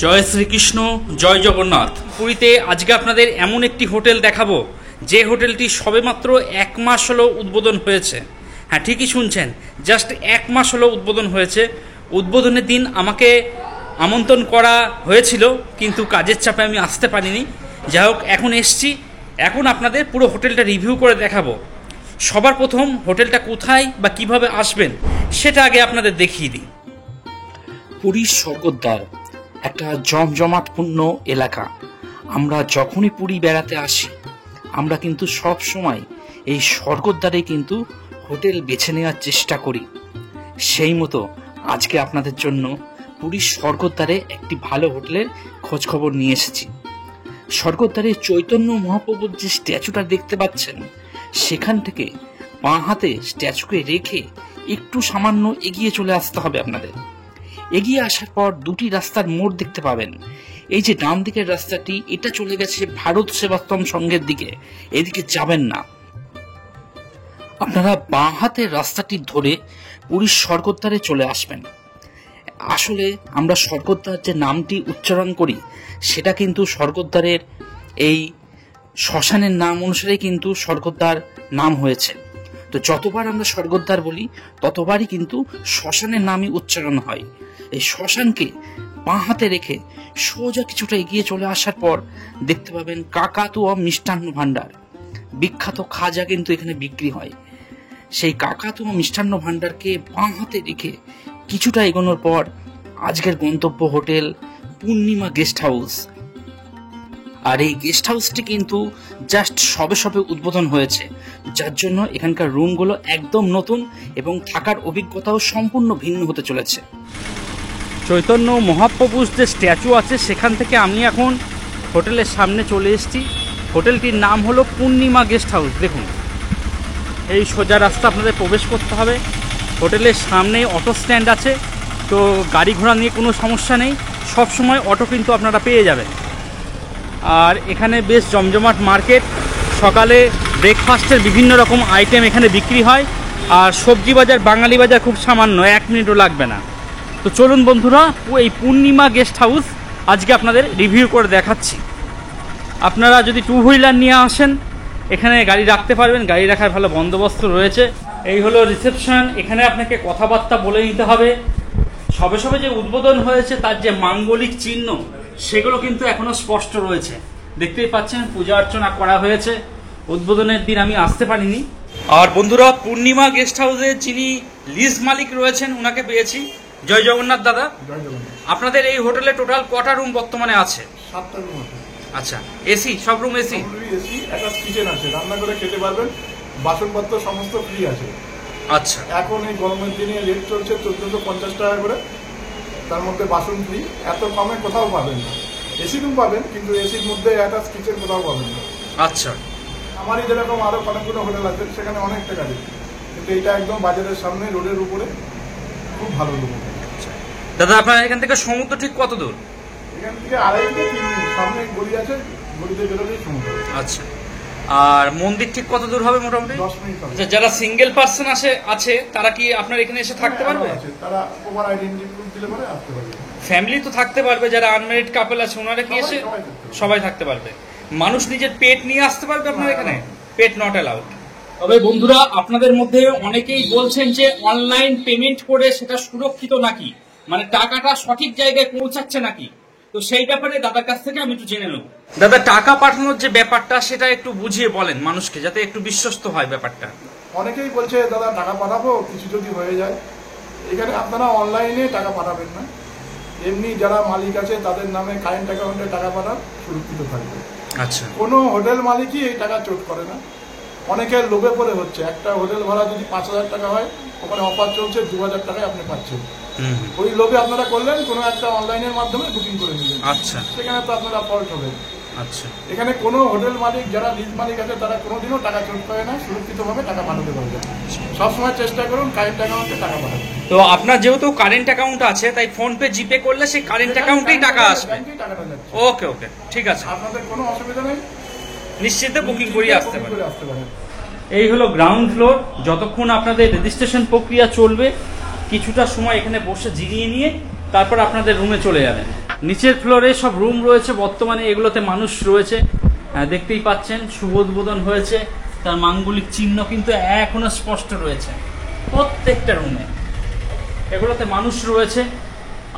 জয় শ্রীকৃষ্ণ, জয় জগন্নাথ। পুরীতে আজকে আপনাদের এমন একটি হোটেল দেখাবো যে হোটেলটি সবেমাত্র 1 মাস হলো উদ্বোধন হয়েছে। হ্যাঁ, ঠিকই শুনছেন, জাস্ট 1 মাস হলো উদ্বোধন হয়েছে। উদ্বোধনের দিন আমাকে আমন্ত্রণ করা হয়েছিল, কিন্তু কাজের চাপে আমি আসতে পারিনি। যাই হোক, এখন এসছি, এখন আপনাদের পুরো হোটেলটা রিভিউ করে দেখাবো। সবার প্রথম হোটেলটা কোথায় বা কিভাবে আসবেন সেটা আগে আপনাদের দেখিয়ে দিই। পুরীর স্বর্গদ্বার একটা জমজমাটপূর্ণ এলাকা। আমরা যখনই পুরী বেড়াতে আসি আমরা কিন্তু সব সময় এই স্বর্গদ্বারে কিন্তু হোটেল বেছে নেওয়ার চেষ্টা করি। সেই মতো আজকে আপনাদের জন্য পুরীর স্বর্গদ্বারে একটি ভালো হোটেলের খোঁজখবর নিয়ে এসেছি। স্বর্গদ্বারে চৈতন্য মহাপ্রভুর যে স্ট্যাচুটা দেখতে পাচ্ছেন, সেখান থেকে বাঁ হাতে স্ট্যাচুকে রেখে একটু সামান্য এগিয়ে চলে আসতে হবে আপনাদের। এগিয়ে আসার পর দুটি রাস্তার মোড় দেখতে পাবেন। এই যে ডান দিকের রাস্তাটি, এটা চলে গেছে ভারত সেবাশ্রম সংঘের দিকে, এদিকে যাবেন না। আপনারা বাঁ হাতের রাস্তাটি ধরে পুরীর স্বর্গদ্বারে চলে আসবেন। আসলে আমরা স্বর্গদ্বার যে নামটি উচ্চারণ করি সেটা কিন্তু স্বর্গদ্বারের এই শ্মশানের নাম অনুসারে কিন্তু স্বর্গদ্বার নাম হয়েছে। তো যতবার আমরা স্বর্গদ্বার বলি ততবারই কিন্তু শ্মশানের নামই উচ্চারণ হয়। এই শ্মশানকে বাঁ হাতে রেখে সোজা কিছুটা এগিয়ে চলে আসার পর দেখতে পাবেন কাকাতুয়া মিষ্টান্ন ভাণ্ডার। বিখ্যাত খাজা কিন্তু এখানে বিক্রি হয়। সেই কাকাতুয়া মিষ্টান্ন ভাণ্ডারকে বাঁ হাতে রেখে কিছুটা এগোনোর পর আজকের গন্তব্য হোটেল পূর্ণিমা গেস্ট হাউস। আর এই গেস্ট হাউসটি কিন্তু জাস্ট সবে সবে উদ্বোধন হয়েছে, যার জন্য এখানকার রুমগুলো একদম নতুন এবং থাকার অভিজ্ঞতাও সম্পূর্ণ ভিন্ন হতে চলেছে। চৈতন্য মহাপ্রভুর যে স্ট্যাচু আছে সেখান থেকে আমি এখন হোটেলের সামনে চলে এসেছি। হোটেলটির নাম হলো পূর্ণিমা গেস্ট হাউস। দেখুন, এই সোজা রাস্তা আপনাদের প্রবেশ করতে হবে। হোটেলের সামনে অটো স্ট্যান্ড আছে, তো গাড়ি ঘোড়া নিয়ে কোনো সমস্যা নেই, সব সময় অটো কিন্তু আপনারা পেয়ে যাবেন। আর এখানে বেশ জমজমাট মার্কেট। সকালে ব্রেকফাস্টের বিভিন্ন রকম আইটেম এখানে বিক্রি হয়। আর সবজি বাজার, বাঙালি বাজার খুব সামান্য, 1 মিনিটও লাগবে না। তো চলুন বন্ধুরা, এই পূর্ণিমা গেস্ট হাউস আজকে আপনাদের রিভিউ করে দেখাচ্ছি। আপনারা যদি 2 হুইলার নিয়ে আসেন এখানে গাড়ি রাখতে পারবেন, গাড়ি রাখার ভালো বন্দোবস্ত রয়েছে। এই হলো রিসেপশন, এখানে আপনাকে কথাবার্তা বলে নিতে হবে। সবে সবে যে উদ্বোধন হয়েছে তার যে মাঙ্গলিক চিহ্ন সেগুলো কিন্তু এখনো স্পষ্ট রয়েছে। দেখতেই পাচ্ছেন পূজা অর্চনা করা হয়েছে। উদ্বোধনের দিন আমি আসতে পারিনি। আর বন্ধুরা, পূর্ণিমা গেস্ট হাউসের যিনি লিজ মালিক রয়েছেন ওনাকে পেয়েছি। জয় জগন্নাথ দাদা। জয় জগন্নাথ। আপনাদের এই হোটেলে টোটাল কটা রুম বর্তমানে আছে? 7টা রুম আছে। আচ্ছা, এসি? সব রুম এসি? এসি, একটা কিচেন আছে, রান্না করে খেতে পারবেন, বাসনপত্র সমস্ত ফ্রি আছে। আচ্ছা, এখন এই গরমের দিনে রেট চলছে 1450 টাকা করে, তার মধ্যে বাসন ফ্রি। এত কমে কোথাও পাবেন না। এসি রুম পাবেন, কিন্তু এসির মধ্যে একটা কিচেন কোথাও পাবেন না। আচ্ছা। আমারই যেরকম আরো অনেকগুলো হোটেল আছে সেখানে অনেক টাকা দিচ্ছে, কিন্তু এটা একদম বাজারের সামনে, রোডের উপরে, খুব ভালো রুম। দাদা, আপনার এখান থেকে সমুদ্র ঠিক কত দূর? এখান থেকে 2.5 থেকে 3 মিনিট, সামনে গলি আছে, গলিতে বেরোলেই সমুদ্র। আচ্ছা, আর মন্দির ঠিক কত দূর হবে মোটামুটি? 10 মিনিট। আচ্ছা, যারা সিঙ্গেল পার্সন আছে তারা কি আপনার এখানে এসে থাকতে পারবে? তারা ওভার আইডেন্টি প্রুফ দিলে পরে আসতে পারবে। ফ্যামিলি তো থাকতে পারবে, যারা আনম্যারিড কাপল আছে ওনারা কি এসে সবাই থাকতে পারবে? মানুষ নিজের পেট নিয়ে আসতে পারবে আপনার এখানে? পেট নট অ্যালাউড। তবে বন্ধুরা, আপনাদের মধ্যে অনেকেই বলছেন যে অনলাইন পেমেন্ট করে সেটা সুরক্ষিত নাকি, মানে টাকাটা সঠিক জায়গায় পৌঁছাচ্ছে নাকি। তো সেই ব্যাপারে দাদার কাছ থেকে আমি একটু জেনে নেব। দাদা, টাকা পাঠানোর যে ব্যাপারটা সেটা একটু বুঝিয়ে বলেন মানুষকে, যাতে একটু বিশ্বস্ত হয় ব্যাপারটা। অনেকেই বলছে দাদা টাকা পাঠাবো, কিছু যদি হয়ে যায়। এখানে আপনারা অনলাইনে টাকা পাঠাবেন না, এমনি যারা মালিক আছে তাদের নামে কারেন্ট অ্যাকাউন্টে টাকা পাঠান, সুরক্ষিত থাকবে। আচ্ছা। কোনো হোটেল মালিকই এই টাকা চোট করে না। অনেকের লোভে পড়ে হচ্ছে। একটা হোটেল ভাড়া যদি 5000 টাকা হয়, ওখানে অফার চলছে 2000 টাকায় আপনি পাচ্ছেন। ওই লোভে আপনারা করলেন, কোনো একটা অনলাইনের মাধ্যমে বুকিং করে নিলেন। আচ্ছা। সেখানে তো আপনারা ফল্ট হবেন। আচ্ছা। এখানে কোনো হোটেল মালিক, যারা লিজ মালিক আছে, তারা কোনোদিনও টাকা চোট করে না, সুরক্ষিতভাবে টাকা পাঠাতে পারবে। সবসময় চেষ্টা করুন কারেন্ট অ্যাকাউন্টে টাকা পাঠাতে। তো আপনার যেহেতু কারেন্ট অ্যাকাউন্ট আছে, তাই ফোন পে, জিপে করলে সেই কারেন্ট অ্যাকাউন্টেই টাকা আসবে। ওকে ওকে, ঠিক আছে, আপনাদের কোনো অসুবিধা নেই, নিশ্চিন্তে বুকিং করে আসতে পারেন। এই হলো গ্রাউন্ড ফ্লোর। যতক্ষণ আপনাদের রেজিস্ট্রেশন প্রক্রিয়া চলবে, কিছুটা সময় এখানে বসে জিরিয়ে নিয়ে তারপর আপনাদের রুমে চলে যাবেন। নিচের ফ্লোরে সব রুম রয়েছে, বর্তমানে এগুলোতে মানুষ রয়েছে, দেখতেই পাচ্ছেন শুভ উদ্বোধন হয়েছে, তার মাঙ্গলিক চিহ্ন কিন্তু এখনো স্পষ্ট রয়েছে প্রত্যেকটা রুমে, এগুলোতে মানুষ রয়েছে।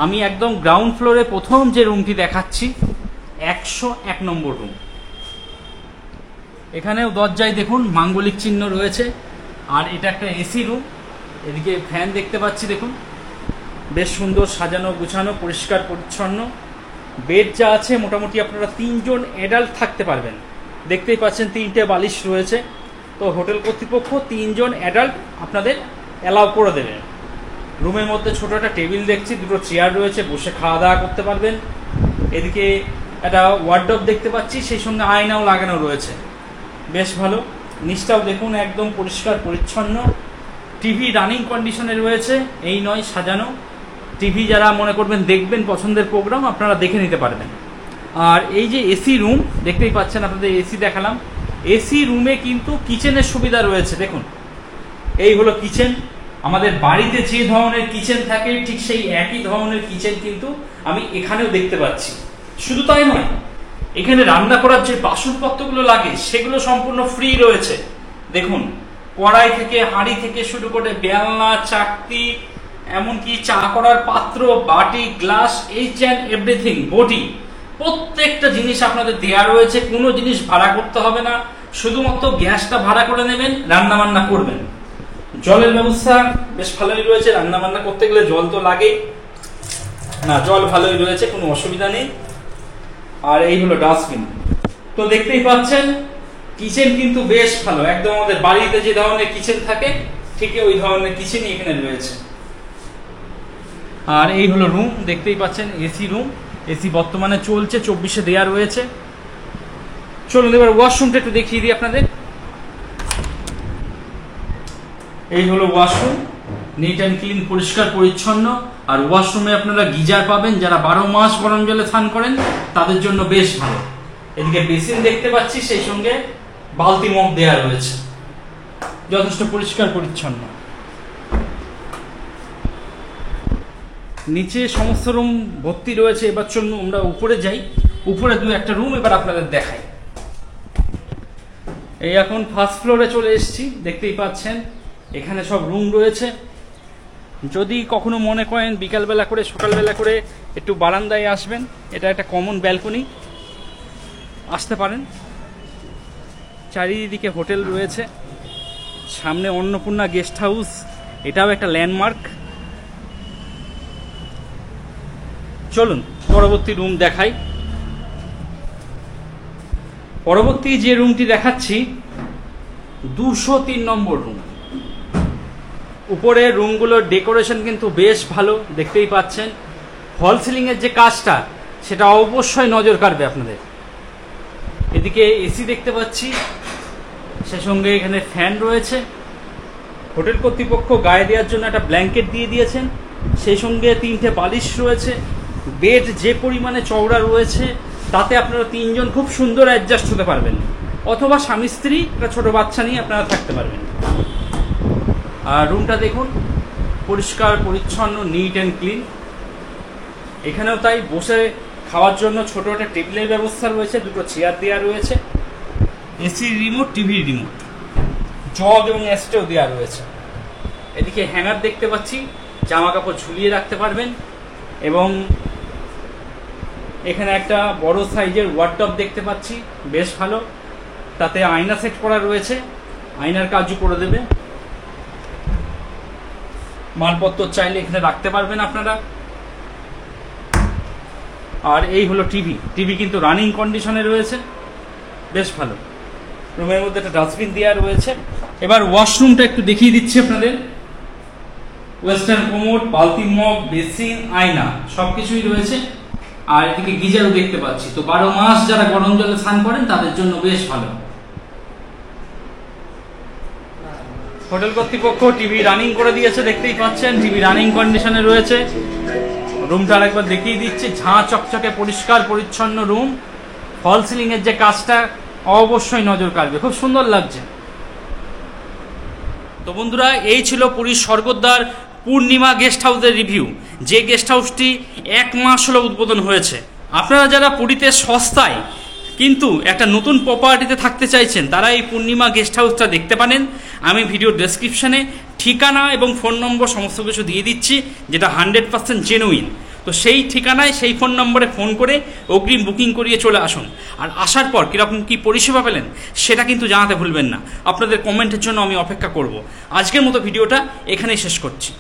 আমি একদম গ্রাউন্ড ফ্লোরে প্রথম যে রুমটি দেখাচ্ছি 101 নম্বর রুম। এখানেও দরজায় দেখুন মাঙ্গলিক চিহ্ন রয়েছে, আর এটা একটা এসি রুম। এদিকে ফ্যান দেখতে পাচ্ছি, দেখুন বেশ সুন্দর সাজানো গুছানো পরিষ্কার পরিচ্ছন্ন। বেড যা আছে মোটামুটি আপনারা 3 জন অ্যাডাল্ট থাকতে পারবেন, দেখতেই পাচ্ছেন 3টে বালিশ রয়েছে। তো হোটেল কর্তৃপক্ষ 3 জন অ্যাডাল্ট আপনাদের অ্যালাউ করে দেবেন। রুমের মধ্যে ছোট একটা টেবিল দেখছি, 2টো চেয়ার রয়েছে, বসে খাওয়া দাওয়া করতে পারবেন। এদিকে একটা ওয়ার্ডরোব দেখতে পাচ্ছি, সেই সঙ্গে আয়নাও লাগানো রয়েছে, বেশ ভালো। নিচটাও দেখুন একদম পরিষ্কার পরিচ্ছন্ন। টিভি রানিং কন্ডিশনে রয়েছে, এই নয় সাজানো। টিভি যারা মনে করবেন দেখবেন পছন্দের প্রোগ্রাম, আপনারা দেখে নিতে পারবেন। আর এই যে এসি রুম দেখতেই পাচ্ছেন, আপনাদের এসি দেখালাম। এসি রুমে কিন্তু কিচেনের সুবিধা রয়েছে, দেখুন এই হলো কিচেন। আমাদের বাড়িতে যে ধরনের কিচেন থাকে ঠিক সেই একই ধরনের কিচেন কিন্তু আমি এখানেও দেখতে পাচ্ছি। শুধু তাই নয়, এখানে রান্না করার যে বাসনপত্রগুলো লাগে সেগুলো সম্পূর্ণ ফ্রি রয়েছে। দেখুন কড়াই থেকে, হাঁড়ি থেকে শুরু করে বেলনা, চাকতি, এমনকি চা করার পাত্র, বাটি, glass, H and everything, body, প্রত্যেকটা জিনিস আপনাদের দেয়া রয়েছে। কোনো জিনিস ভাড়া করতে হবে না, শুধুমাত্র গ্যাসটা ভাড়া করে নেবেন, রান্না বান্না করবেন। জলের ব্যবস্থা বেশ ভালোই রয়েছে, রান্না বান্না করতে গেলে জল তো লাগে না, জল ভালোই রয়েছে, কোনো অসুবিধা নেই। আর এই হলো ডাস্টবিন। তো দেখতেই পাচ্ছেন কিচেন কিন্তু বেশ ভালো, একদম আমাদের বাড়িতে যে ধরনের কিচেন থাকে ঠিক ওই ধরনের কিচেনই এখানে রয়েছে। আর এই হলো রুম, দেখতেই পাচ্ছেন এসি রুম। এসি বর্তমানে চলছে, 24-এ দেয়া রয়েছে। চলুন এবার ওয়াশরুমটা একটু দেখিয়ে দিই আপনাদের। এই হলো ওয়াশরুম, নিট অ্যান্ড ক্লিন, পরিষ্কার পরিচ্ছন্ন। আর ওয়াশরুমে আপনারা গিজার পাবেন, যারা 12 মাস গরম জলে স্নান করেন তাদের জন্য বেশ ভালো। এদিকে বেসিন দেখতে পাচ্ছি, সেই সঙ্গে বালতি মগ দেয়া রয়েছে, যথেষ্ট পরিষ্কার পরিচ্ছন্ন। নিচে সমস্ত রুম ভর্তি রয়েছে। এবার চলুন আমরা উপরে যাই, উপরে 2-1টা রুম এবার আপনাদের দেখাই। এই এখন ফার্স্ট ফ্লোরে চলে এসেছি, দেখতেই পাচ্ছেন এখানে সব রুম রয়েছে। যদি কখনো মনে করেন বিকালবেলা করে সকালবেলা করে একটু বারান্দায় আসবেন, এটা একটা কমন ব্যালকনি, আসতে পারেন। চারিদিকে হোটেল রয়েছে, সামনে অন্নপূর্ণা গেস্ট হাউস, এটাও একটা ল্যান্ডমার্ক। চলুন পরবর্তী রুম দেখাই। পরবর্তী যে রুমটি দেখাচ্ছি 203 নম্বর রুম। উপরে রুমগুলোর ডেকোরেশন কিন্তু বেশ ভালো, দেখতেই পাচ্ছেন। ফল সিলিং এর যে কাজটা সেটা অবশ্যই নজর কাড়বে আপনাদের। এদিকে এসি দেখতে পাচ্ছি, সে সঙ্গে এখানে ফ্যান রয়েছে। হোটেল কর্তৃপক্ষ গায়ে দেওয়ার জন্য একটা ব্ল্যাঙ্কেট দিয়ে দিয়েছেন, সেই সঙ্গে 3টে বালিশ রয়েছে। বেড যে পরিমাণে চওড়া রয়েছে তাতে আপনারা 3 জন খুব সুন্দর অ্যাডজাস্ট হতে পারবেন, অথবা স্বামী স্ত্রী একটা ছোট বাচ্চা নিয়ে আপনারা থাকতে পারবেন। আর রুমটা দেখুন পরিষ্কার পরিচ্ছন্ন, নিট অ্যান্ড ক্লিন। এখানেও তাই বসে খাওয়ার জন্য ছোট একটা টেবিলের ব্যবস্থা রয়েছে, 2টো চেয়ার দেওয়া রয়েছে, AC remote, TV remote, jug এবং অ্যাস্ট্রেও দেওয়া রয়েছে। এদিকে হ্যাঙ্গার দেখতে পাচ্ছি, জামা কাপড় ঝুলিয়ে রাখতে পারবেন। এবং এখানে একটা বড় সাইজের ওয়ার্ডরোব দেখতে পাচ্ছি, বেশ ভালো। তাতে আয়না সেট করা রয়েছে, আয়নার কাজও করে দেবে। মালপত্র চাইলে এখানে রাখতে পারবেন আপনারা। আর এই হলো টিভি, টিভি কিন্তু রানিং কন্ডিশনে রয়েছে, বেশ ভালো। রুমের মধ্যে একটা ডাস্টবিন দেওয়া রয়েছে। এবার ওয়াশরুমটা একটু দেখিয়ে দিচ্ছি আপনাদের। ওয়েস্টার্ন কোমোড, বালতি মগ, বেসিন, আয়না সবকিছুই রয়েছে। আর এদিকে গিজারও দেখতে পাচ্ছি। তো 12 মাস যারা গরম জলে স্নান করেন তাদের জন্য বেশ ভালো। হোটেল কর্তৃপক্ষ টিভি রানিং করে দিয়েছে, দেখতেই পাচ্ছেন টিভি রানিং কন্ডিশনে রয়েছে। রুমটা আরেকবার দেখিয়ে দিচ্ছি, ঝাঁ চকচকে পরিষ্কার পরিচ্ছন্ন রুম। ফল সিলিং এর যে কাজটা অবশ্যই নজর কাড়বে, খুব সুন্দর লাগছে। তো বন্ধুরা, এই ছিল পুরীর স্বর্গদ্বার পূর্ণিমা গেস্ট হাউসের রিভিউ, যে গেস্ট হাউসটি 1 মাস হলো উদ্বোধন হয়েছে। আপনারা যারা পুরীতে সস্তায় কিন্তু একটা নতুন প্রপার্টিতে থাকতে চাইছেন, তারা এই পূর্ণিমা গেস্ট হাউসটা দেখতে পারেন। আমি ভিডিও ডেসক্রিপশানে ঠিকানা এবং ফোন নম্বর সমস্ত কিছু দিয়ে দিচ্ছি, যেটা 100% জেনুইন। তো সেই ঠিকানায় সেই ফোন নম্বরে ফোন করে অগ্রিম বুকিং করিয়ে চলে আসুন। আর আসার পর কীরকম কী পরিষেবা পেলেন সেটা কিন্তু জানাতে ভুলবেন না। আপনাদের কমেন্টের জন্য আমি অপেক্ষা করব। আজকের মতো ভিডিওটা এখানেই শেষ করছি।